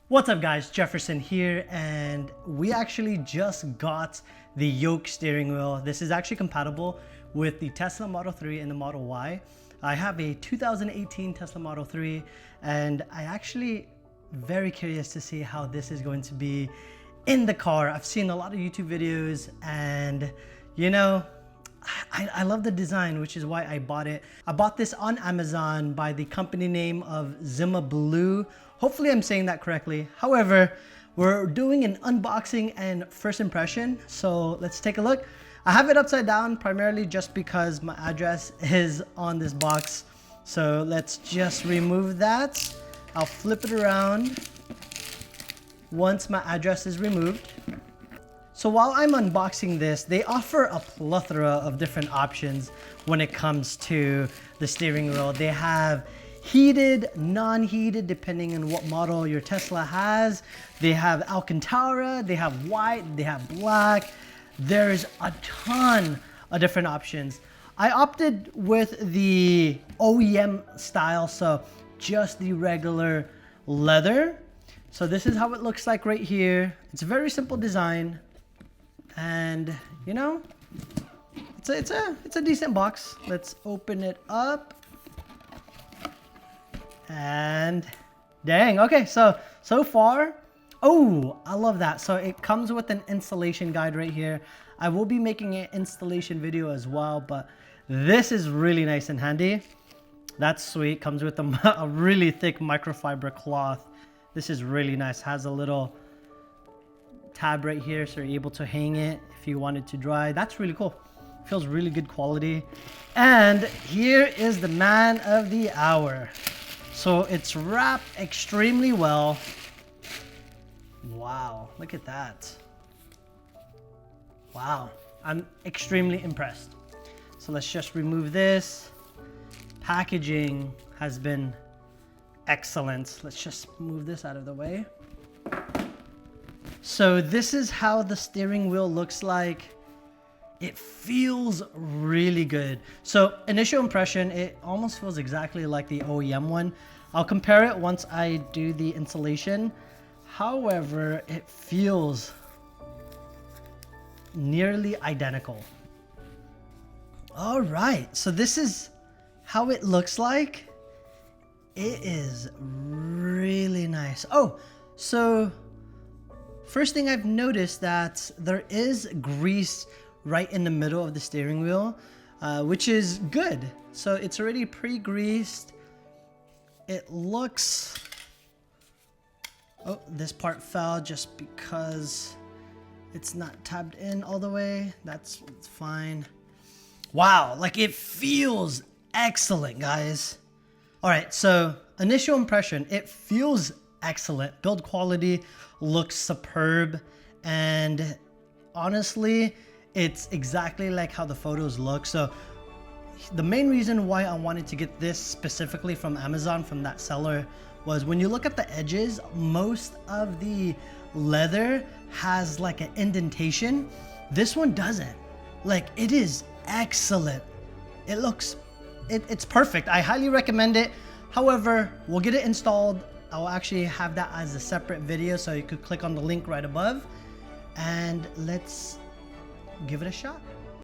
What's up guys, Jefferson here, and we actually just got the Yoke steering wheel. This is actually compatible with the Tesla Model 3 and the Model Y. I have a 2018 Tesla Model 3 and I actually very curious to see how this is going to be in the car. I've seen a lot of YouTube videos and you know, I love the design, which is why I bought it. I bought this on Amazon by the company name of Zimablue. Hopefully I'm saying that correctly. However, we're doing an unboxing and first impression. So let's take a look. I have it upside down primarily just because my address is on this box. So let's just remove that. I'll flip it around once my address is removed. So while I'm unboxing this, they offer a plethora of different options when it comes to the steering wheel. They have heated, non-heated, depending on what model your Tesla has. They have Alcantara, they have white, they have black. There's a ton of different options. I opted with the OEM style, so just the regular leather. So this is how it looks like right here. It's a very simple design. And you know, it's a decent box. Let's open it up. And dang, okay, so far, oh, I love that. So it comes with an installation guide right here. I will be making an installation video as well, but this is really nice and handy. That's sweet. Comes with a really thick microfiber cloth. This is really nice. Has a little tab right here, so you're able to hang it if you want it to dry. That's really cool. Feels really good quality. And here is the man of the hour. So it's wrapped extremely well. Wow, look at that. Wow, I'm extremely impressed. So let's just remove this. Packaging has been excellent. Let's just move this out of the way. So this is how the steering wheel looks like. It feels really good. So initial impression, it almost feels exactly like the OEM one. I'll compare it once I do the installation. However, it feels nearly identical. All right, so this is how it looks like. It is really nice. Oh, so first thing I've noticed that there is grease right in the middle of the steering wheel, which is good. So it's already pre-greased. It looks, oh, this part fell just because it's not tabbed in all the way. It's fine. Wow, like it feels excellent, guys. All right, so initial impression, it feels excellent. Build quality looks superb, and honestly, it's exactly like how the photos look. So the main reason why I wanted to get this specifically from Amazon, from that seller, was when you look at the edges, most of the leather has like an indentation. This one doesn't. Like, it is excellent. It looks, it's perfect. I highly recommend it. However, we'll get it installed. I'll actually have that as a separate video, so you could click on the link right above and let's give it a shot.